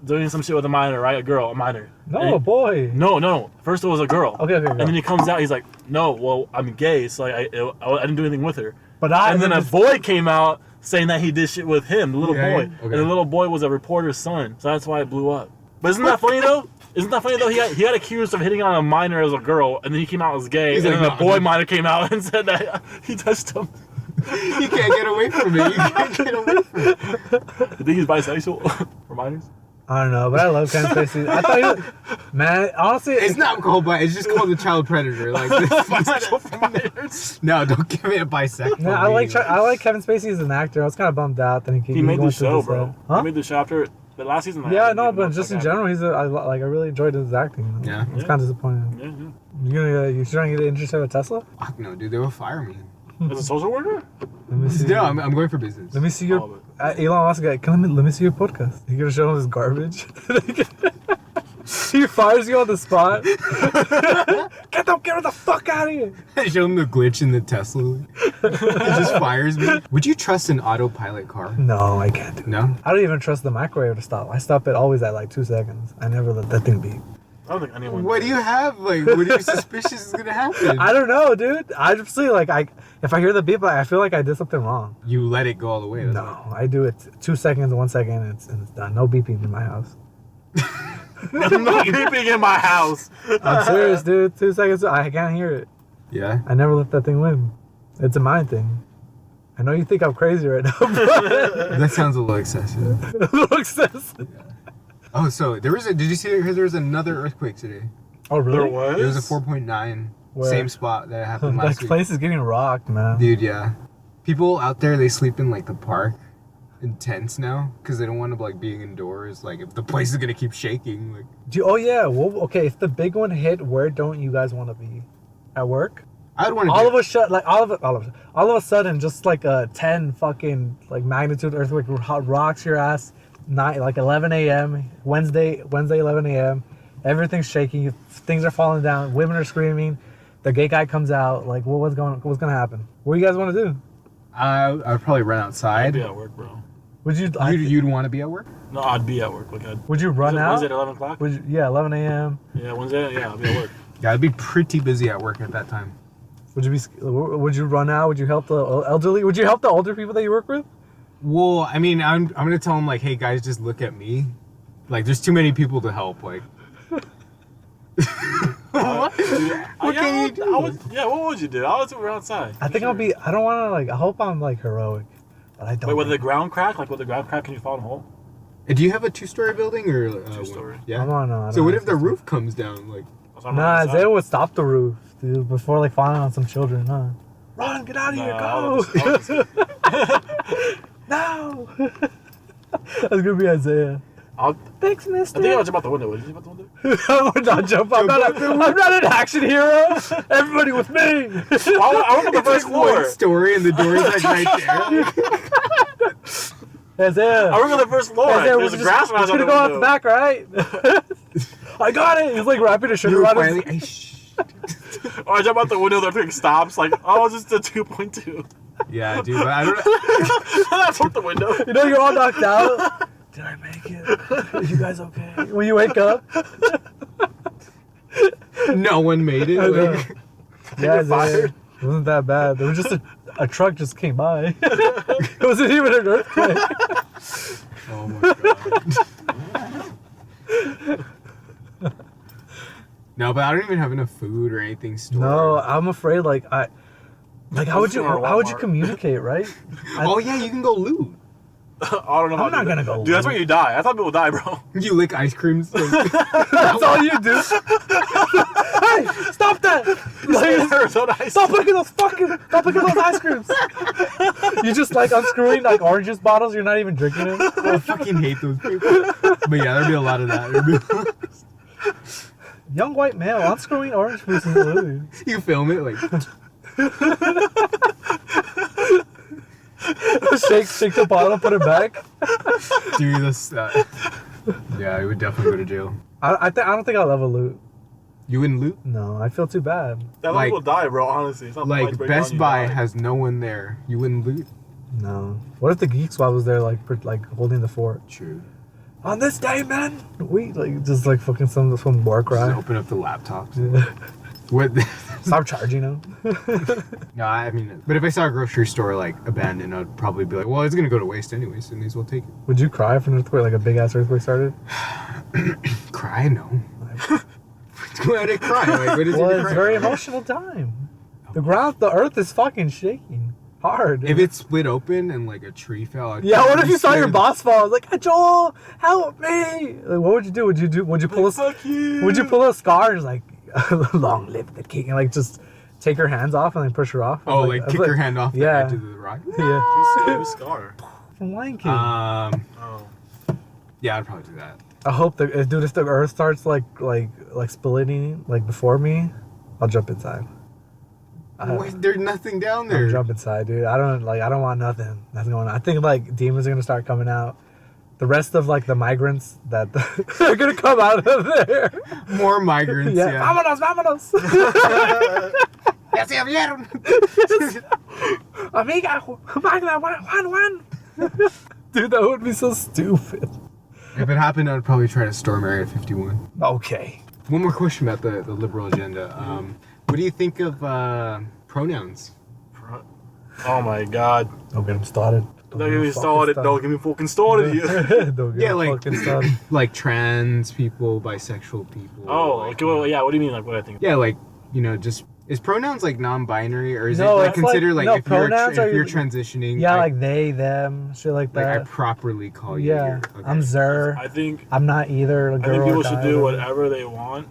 doing some shit with a minor, right? A minor. No, And he- boy. No. First it was a girl. Okay. And then he comes out. He's like, "No, well, I'm gay, so I didn't do anything with her." But And then a boy came out saying that he did shit with him, the little Yeah, boy. okay. And the little boy was a reporter's son, so that's why it blew up. But isn't that funny though? He got accused of hitting on a minor as a girl, and then he came out as gay, He's and like, then "No, the boy I'm not." minor came out and said that he touched him. You can't get away from it. You can't get away from it. You think he's bisexual for minors? I don't know, but I love Kevin Spacey. I thought he was, man, honestly, It's not called it's just called the child predator. Like Bisexual for minors. No, don't give it a bisexual. Yeah, I meaning. like Kevin Spacey as an actor. I was kind of bummed out that He made the went to show, this, bro. Huh? He made the chapter. The last season. Yeah, no, but just in general, I really enjoyed his acting. You know? Yeah. It's kind of disappointing. Yeah. You trying to get interested with Tesla? Fuck no, dude, they will fire me. As a social worker? Let me see. No, I'm going for business. Let me see your. Oh, Elon Musk guy. Let me see your podcast. You gonna show him his garbage? He fires you on the spot. Get the fuck out of here! I show him the glitch in the Tesla. He just fires me. Would you trust an autopilot car? No, I can't do it. No? I don't even trust the microwave to stop. I stop it always at like 2 seconds. I never let that thing beep. I don't think anyone. What do you have? Like, what are you suspicious is gonna happen? I don't know, dude. I just feel like if I hear the beep, I feel like I did something wrong. You let it go all the way. That's No, I do it 2 seconds, 1 second, and it's done. No beeping in my house. No beeping in my house. I'm serious, dude. 2 seconds, I can't hear it. Yeah. I never let that thing win. It's a mind thing. I know you think I'm crazy right now, but That sounds a little excessive. it looks excessive. Oh, so did you see there was another earthquake today? Oh, really? There was. It was a 4.9. Where? Same spot that happened That last week. place is getting rocked, man. Dude, yeah. People out there, they sleep in like the park in tents now because they don't want to like being indoors. Like if the place is gonna keep shaking, like Oh yeah. Well, okay. If the big one hit, where don't you guys want to be? At work? I'd want to. All of a sudden, just like a 10 fucking like magnitude earthquake rocks your ass. 11 a.m. Wednesday 11 a.m. Everything's shaking. Things are falling down. Women are screaming. The gay guy comes out. Like, what's gonna happen? What do you guys want to do? I'd probably run I'd outside. be at work, bro. Would you? You'd want to be at work? No, I'd be at work. Like Would you run out? Wednesday at 11 o'clock? Would you, yeah, 11 a.m. Yeah, Wednesday. Yeah, I'll be at work. Yeah, I'd be pretty busy at work at that time. Would you run out? Would you help the elderly? Would you help the older people that you work with? Well, I mean, I'm gonna tell them like, hey guys, just look at me. Like, there's too many people to help. Like, what can you do? What would you do? I would do outside. I think I'll be. I don't want to like. I hope I'm like heroic, but I don't. Wait, with the ground crack? Like with the ground crack, can you fall in a hole? Do you have a 2-story building or 2-story? Yeah. I'm on. I So don't what have if the roof comes down? Like, Nah, Isaiah would stop the roof, dude, before like falling on some children, huh? Run, get out of here, go! No! That's gonna be Isaiah. Thanks, mister. I think I'll jump out the window. Would you jump out the window? I would not jump. I'm not an action hero. Everybody with me. I went on the first floor. One story and the door is like right there. Isaiah. I went on the first floor. Isaiah, There's a grass we're mask on gonna the go window. out the back, right? I got it. He's like wrapping a sugar around his... Finally, shh. Or I jump out the window, they're picking stops. Like, oh, it's just a 2.2. Yeah, dude, but I don't know. I broke the window. You know, you're all knocked out. Did I make it? Are you guys okay? When you wake up. No one made it. I know. Like, Yeah, fired. it wasn't that bad. There was just a truck just came by. It wasn't even an earthquake. oh my god. No, but I don't even have enough food or anything stored. No, I'm afraid. Like how would you communicate, right? Oh yeah, you can go loot. I don't know. I'm not gonna go. Dude, that's where you die. I thought people die, bro. You lick ice creams. That's all you do. Hey, stop that! Like, stop picking those ice creams. You just like unscrewing like oranges bottles. You're not even drinking it. I fucking hate those people. But yeah, there'd be a lot of that. Young white male unscrewing orange juice. You film it like. Shake the bottle, put it back. Dude, that's yeah, you would definitely go to jail. I don't think I'll ever loot. You wouldn't loot? No, I feel too bad. That Like- people die, bro. Honestly, it's not Like break Best down, you Buy die. has no one there. You wouldn't loot? No. What if the Geek Squad was there, like holding the fort? True. On this day, man, we like just like fucking some war Just cry. open up the laptops. What? Stop charging them. No, I mean, but if I saw a grocery store like abandoned, I'd probably be like, well, it's gonna go to waste anyway, so may as well take it. Would you cry if an earthquake, like a big ass earthquake, started? Cry? No. Why did I cry? Like, what is Well, it? it's a very emotional time. The earth is fucking shaking hard. If it split open and like a tree fell, I'd Yeah, what if be you saw your scared. boss fall? I was like, hey, Joel, help me! Like, what would you do? Would you pull Fuck you. Would you pull a scar and just like, long live the king, and like just take her hands off and then push her off? Oh, I was like kick her hand off the yeah. edge of the rock? Yeah, Who's Scar? from Lion King. Oh. Yeah, I'd probably do that. I hope if the earth starts like splitting like before me, I'll jump inside. Wait, there's nothing down I'll there. jump inside, dude. I don't want nothing that's going on. I think like demons are gonna start coming out. The rest of like the migrants that are gonna come out of there. More migrants, Yeah, yeah. vámonos. Ya se abrieron. Amiga, Juan. Dude, that would be so stupid. If it happened, I'd probably try to storm Area 51. Okay. One more question about the liberal agenda. What do you think of pronouns? Oh my god. Don't get him started. Don't get me started. Don't get me fucking started here. Don't get Yeah, him like- fucking started. Like trans people, bisexual people. Oh, like, okay, well, yeah. What do you mean? Like, what I think? yeah, like, you know, just is pronouns like non-binary, or is No, it like it's like- considered like no, if you're pronouns are- if you're transitioning? Yeah, I, like they, them, shit like like I that. properly call you. Yeah, here. Okay. I'm Zer. I think I'm not either a I girl think or people guy should do or- whatever they want,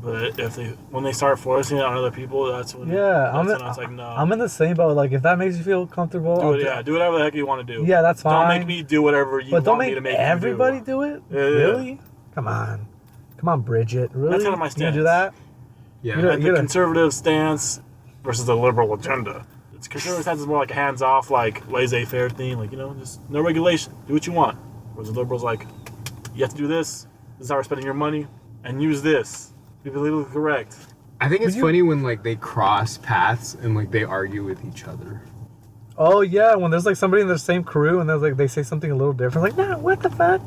but when they start forcing it on other people, that's when Yeah, it's like no. I'm in the same boat. Like if that makes you feel comfortable, do I'll it, yeah, do whatever the heck you want to do. Yeah, that's Don't fine. make me do whatever you But don't want make me to make everybody you do. do it. Yeah. Really? Come on, Bridget. Really? That's kind of my You stance. do that? Yeah. You Like the gotta- conservative stance versus the liberal agenda. It's conservative stance is more like a hands-off, like laissez-faire thing, like just no regulation, do what you want. Whereas the liberals like, you have to do this. This is how we're spending your money, and use this. Be politically correct. I think it's Would you- funny when like they cross paths and like they argue with each other. Oh yeah, when there's like somebody in the same crew and there's like they say something a little different, like, nah, what the fuck?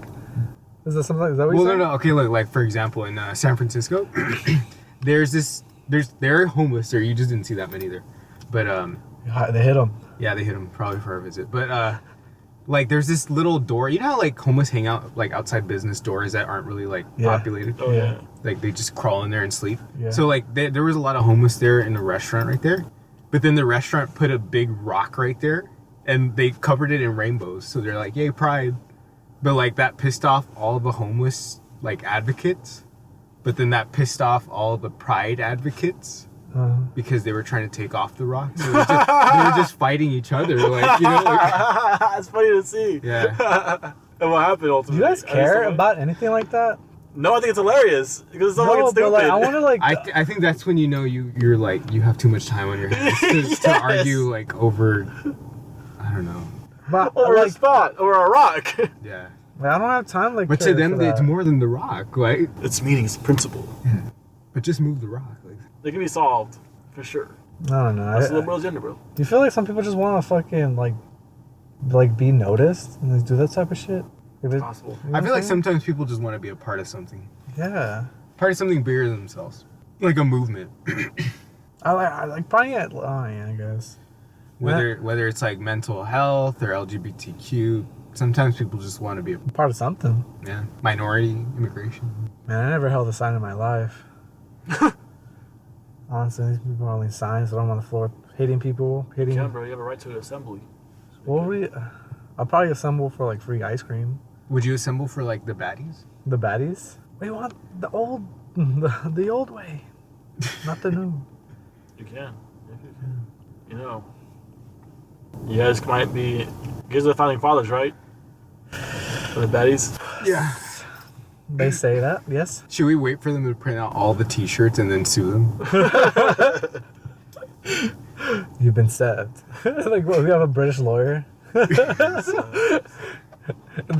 Is that something? Is that what Well, you're no, saying? no. Okay, look, like for example, in San Francisco, they're homeless there. You just didn't see that many there, but Yeah, they hit him. yeah, they hit them probably for a visit. But like there's this little door. You know how like homeless hang out like outside business doors that aren't really like Yeah. populated. Oh yeah. Like they just crawl in there and sleep. Yeah. So like there was a lot of homeless there in the restaurant right there, but then the restaurant put a big rock right there, and they covered it in rainbows. So they're like, "Yay, Pride!" But like that pissed off all the homeless like advocates. But then that pissed off all the pride advocates. Because they were trying to take off the rock. They were just fighting each other. Like, you know, like, it's funny to see. Yeah. And what happened Do ultimately? you guys care about anything like that? No, I think it's hilarious because it's so fucking stupid. But like, I want to like. I think that's when you know you're like you have too much time on your hands to argue like over, I don't know. But Over like, a spot, over a rock. Yeah. I don't have time like. But to them, it's more than the rock, like. It's meaning, it's principle. Yeah. But just move the rock, like. They can be solved, for sure. I don't know. That's the liberal agenda, bro. Do you feel like some people just want to fucking like be noticed and like do that type of shit? If It's possible. You know I feel like what I'm saying? sometimes people just want to be a part of something. Yeah. Part of something bigger than themselves. Like a movement. I like probably I guess. Whether it's like mental health or LGBTQ, sometimes people just want to be a Part of something. minority, immigration. Man, I never held a sign in my life. Honestly, these people are only signs that I'm on the floor hitting people, hitting. Yeah, bro, you have a right to an assembly. I'll probably assemble for like free ice cream. Would you assemble for like the baddies? The baddies? We want the old way, not the new. You can. Yeah, you can. You know. You guys might be. You guys are the founding fathers, right? For the baddies? Yeah. They say that, yes. Should we wait for them to print out all the T-shirts and then sue them? You've been stabbed. Like, what, we have a British lawyer.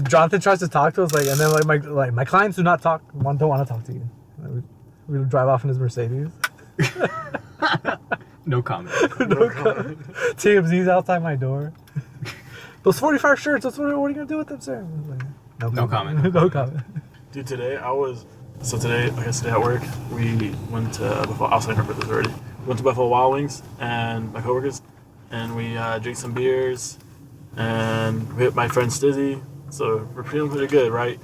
Jonathan tries to talk to us, and then my clients don't want to talk to you. We drive off in his Mercedes. No comment. No comment. TMZ's outside my door. Those 45 shirts. What are you gonna do with them, sir? No comment. No comment. Dude, today, at work, we went to Buffalo. I'll say Herbert this already. We went to Buffalo Wild Wings and my coworkers, and we drank some beers, and we hit my friend Stizzy. So we're feeling pretty good, right?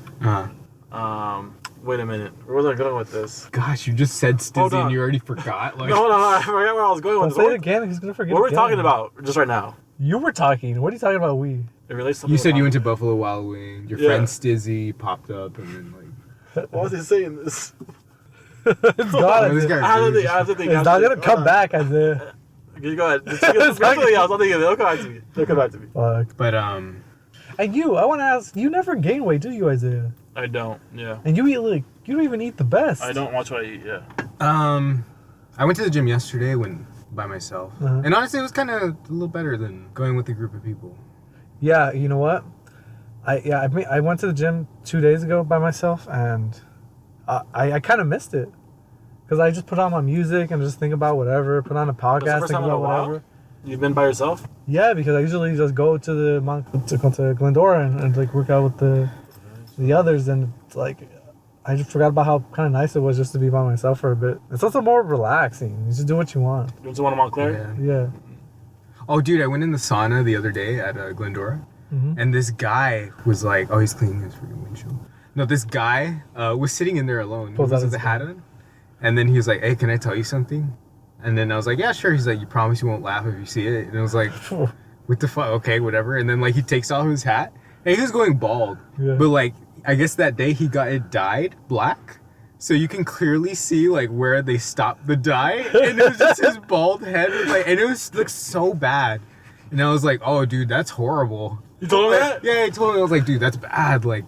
Wait a minute. Where was I going with this? Gosh, you just said Stizzy and you already forgot. Like, No, hold on. I forgot where I was going with Don't this. say it again. He's gonna forget. What are we again. talking about just right now? You were talking. What are you talking about? We. It relates to you said you went to about. Buffalo Wild Wings. Your Yeah. friend Stizzy popped up, and then like. Why was he saying this? It's gone. Oh, this guy I really have to think. It's not gonna come back, Isaiah. You go ahead. Basically, I was not thinking of it. It'll come back to me. It'll come back to me. Fuck. But And I want to ask. You never gain weight, do you, Isaiah? I don't. Yeah. And you eat you don't even eat the best. I don't watch what I eat. Yeah. I went to the gym yesterday by myself, Uh-huh. and honestly, it was kind of a little better than going with a group of people. Yeah, you know what? I went to the gym 2 days ago by myself, and I kind of missed it because I just put on my music and just think about whatever. Put on a podcast, first think time in a about while? whatever. You've been by yourself? Yeah, because I usually just go to to Glendora and like work out with the others, and it's like I just forgot about how kind of nice it was just to be by myself for a bit. It's also more relaxing. You just do what you want. You went to one in Montclair? Yeah. Oh, dude, I went in the sauna the other day at Glendora, and this guy was like, "Oh, he's cleaning his freaking windshield." No, this guy was sitting in there alone. He Pulls was out with his a hat on, and then he was like, "Hey, can I tell you something?" And then I was like, "Yeah, sure." He's like, "You promise you won't laugh if you see it?" And I was like, "What the fuck? Okay, whatever." And then like he takes off his hat, and he was going bald, but like I guess that day he got it dyed black. So you can clearly see like where they stopped the dye, and it was just his bald head, and it looked so bad. And I was like, "Oh, dude, that's horrible." You told him that? Yeah, I told him. I was like, "Dude, that's bad." Like,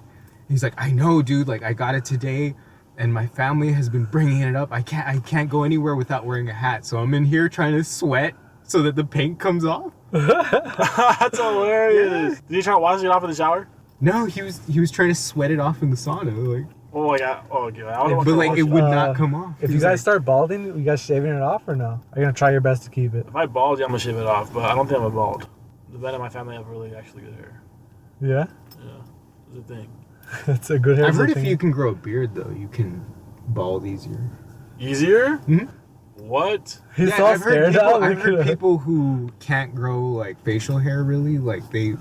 he's like, "I know, dude. Like, I got it today, and my family has been bringing it up. I can't go anywhere without wearing a hat. So I'm in here trying to sweat so that the paint comes off." That's hilarious. Yeah. Did you try to wash it off in the shower? No, he was trying to sweat it off in the sauna, like. Oh my god. Oh, okay. I don't know. But like, it would not come off. If you guys start balding, you guys shaving it off or no? Are you gonna try your best to keep it? If I bald, yeah, I'm gonna shave it off. But I don't think I'm a bald. The men in my family have really actually good hair. Yeah. Yeah, it's a thing. It's a good hair. I've heard if you can grow a beard though, you can bald easier. Easier? Mm-hmm. What? He's all I've scared now. I've heard people who can't grow like facial hair really, like they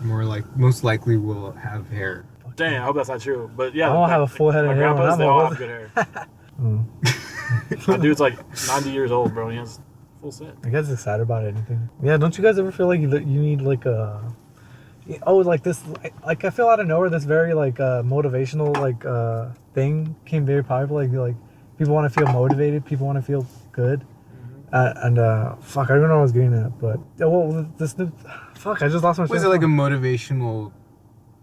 most likely will have hair. Damn, I hope that's not true. But yeah, I don't have a full head of my hair when grandpa's, I'm they all old. have good hair. My dude's like 90 years old, bro. He has full set. You guys excited about anything? Yeah. Don't you guys ever feel like you need like a Oh, like this, like I feel out of nowhere, this very like motivational like thing came very popular. Like people want to feel motivated, people want to feel good, fuck, I don't know what I was getting at, but well, this new, fuck, I just lost my. Was it like a motivational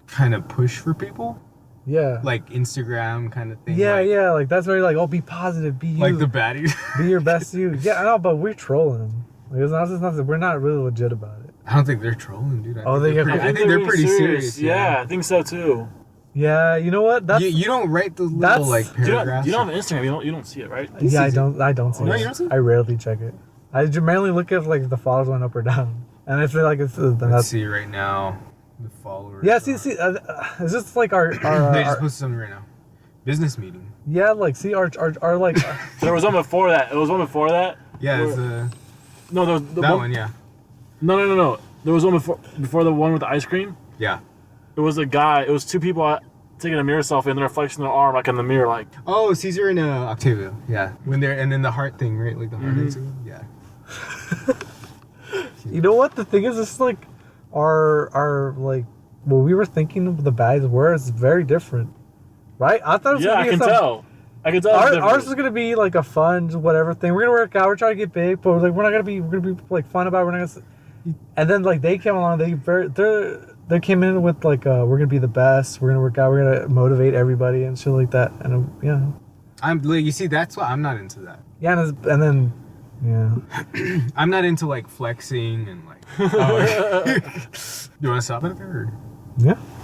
kind of push for people? Yeah. Like Instagram kind of thing. Yeah, like, yeah, like that's very like, oh, be positive, be you, like the baddies. be your best you. Yeah, I know, but we're trolling them. Like, it's not, we're not really legit about it. I don't think they're trolling, dude. Oh, they get- I think they're pretty serious. Yeah, I think so too. Yeah, you know what? That's You don't write the that's- little like paragraphs. You don't have Instagram. You don't see it, right? yeah, I don't see No, it. you don't see it? I rarely check it. I mainly look if like the followers went up or down, and if like it's then Let's that's see right now. The followers. yeah. are- See, it's just like our They just our posted something right now. Business meeting. yeah, like see our like There was one before that. It was one before that. Yeah, it's No, there was the that one. Yeah. No. There was one before the one with the ice cream. Yeah. It was a guy. It was two people taking a mirror selfie, and they're flexing their arm like in the mirror, like. Oh, Caesar and Octavio. Yeah. When they're and then the heart thing, right? Like the heart Mhm. thing. Yeah. you know what the thing is. It's like our like what we were thinking of the bags were is very different, right? I thought it was Yeah, gonna I be can some- tell. I can tell. it's different. Ours is gonna be like a fun whatever thing. We're gonna work out. We're trying to get big, but like we're gonna be like fun about it. We're not gonna. And then like they came along. They came in with like we're gonna be the best. We're gonna work out. We're gonna motivate everybody and shit like that. And yeah, I'm like, you see, that's why I'm not into that. yeah, and then yeah. I'm not into like flexing and like. Oh, you want to stop it or? Yeah.